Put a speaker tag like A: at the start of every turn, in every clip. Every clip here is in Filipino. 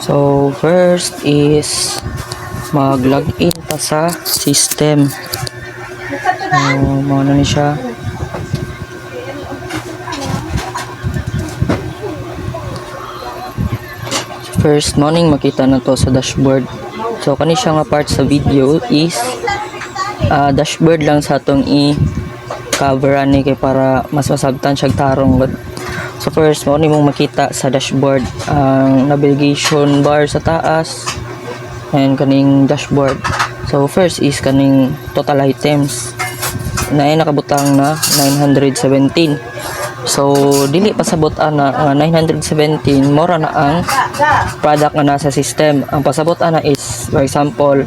A: So first is mag-login pa sa system. Muna ni siya. First morning makita na to sa dashboard. So kani siya nga part sa video is dashboard lang sa atong i-cover ani kay para mas masabtan siya tarong. So first mo mong makita sa dashboard ang navigation bar sa taas and kaning dashboard. So first is kaning total items na nakabutang na 917. So dili pasabot ana nga 917 mora na ang product nga nasa system. Ang pasabot ana is for example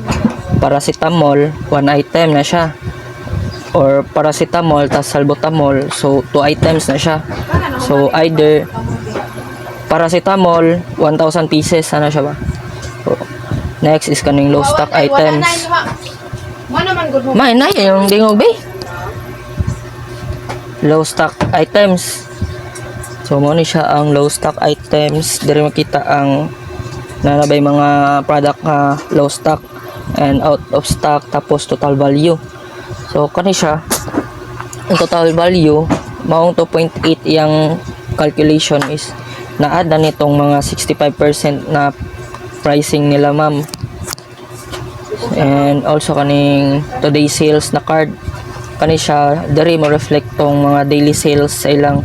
A: paracetamol 1 item na siya, or paracetamol tas salbutamol, so 2 items na siya. So either paracetamol 1,000 pieces sana siya ba. So, next is kaning low stock items. Na yung dingog be. Low stock items. So mo ni siya ang low stock items. Diri makita ang nanabay mga product nga low stock and out of stock, tapos total value. So kani siya ang total value maong 2.8 yung calculation is na-add na nitong mga 65% na pricing nila ma'am. And also kaning today sales na card, kani siya diri mo reflect tong mga daily sales sa ilang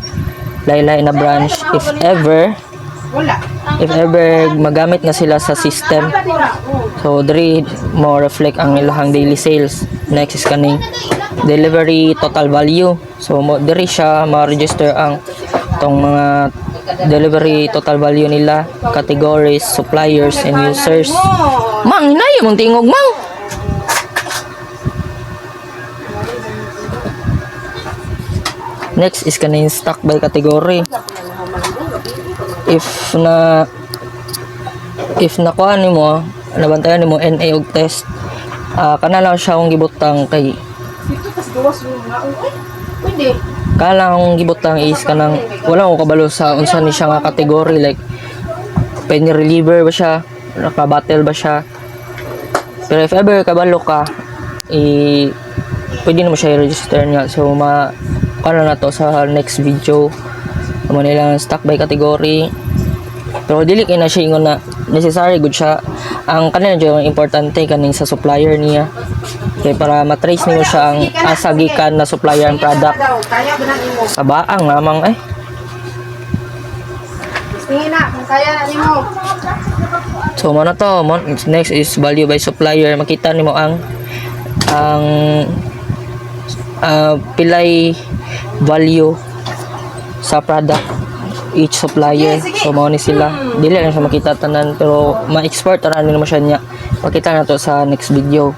A: laylay na branch if ever magamit na sila sa system. So diri mo reflect ang ilang daily sales. Next is kaning delivery total value. So diri siya ma-register ang tong mga delivery total value nila, categories, suppliers and users. Mang hinayo mong tingog mang. Next is kaning stock by category. If nakuha nimo, nabantayan nimo NA og test, kana lang siya ang gibutang kay kala ang gibutang is kanang wala ko kabalo sa unsa ni siya nga category, like pain reliever ba siya, naka battle ba siya. Pero if ever kabalo ka, pwede na mo siya i-register niya. So kano na to sa next video mo nilang stock by category. Pero dili kay na siya ingon na necessary good siya. Ang kanina yung importante kaning sa supplier niya, kay para matrace nimo siya ang asa gikan na supplier ang product. Sa baang namang So mo na to. Next is value by supplier. Makita nimo ang pilay value sa product each supplier. So mao ni sila, dili lang siya makita tanan pero ma-export ra ni mo siya niya. Pakita na to sa next video.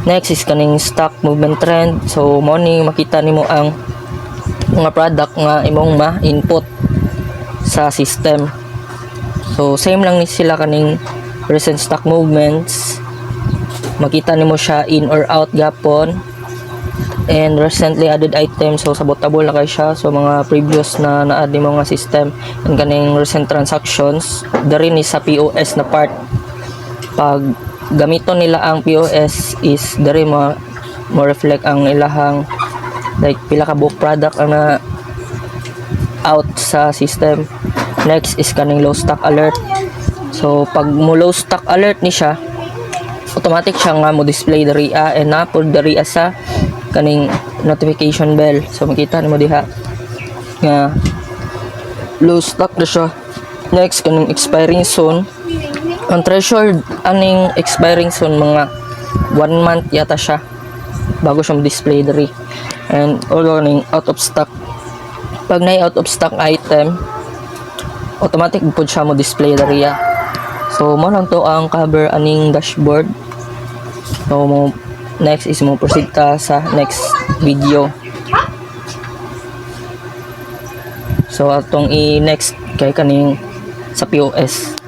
A: Next is kaning stock movement trend. So mao ni makita nimo ang mga product nga imong ma-input sa system. So same lang ni sila kaning recent stock movements. Makita nimo siya in or out gapon. And recently added items, so sabotable na kay siya. So mga previous na na-add ni mga system and kaning recent transactions dari ni sa POS na part. Pag gamiton nila ang POS is dari mo reflect ang ilahang like pila ka book product ang na out sa system. Next is kaning low stock alert. So pag mo low stock alert ni siya, automatic siya nga mo display dari and na pud dari sa kaning notification bell. So makita nimo diha nga low stock na siya. Next kaning expiring soon. Ang threshold aning expiring soon mga 1 month yata siya bago siya display diri. And all kaning out of stock. Pag na out of stock item, automatic pud siya mo display diri. So mo lang to ang cover aning dashboard. So next is mo proceed ta sa next video. So atong i-next kay kaning sa POS.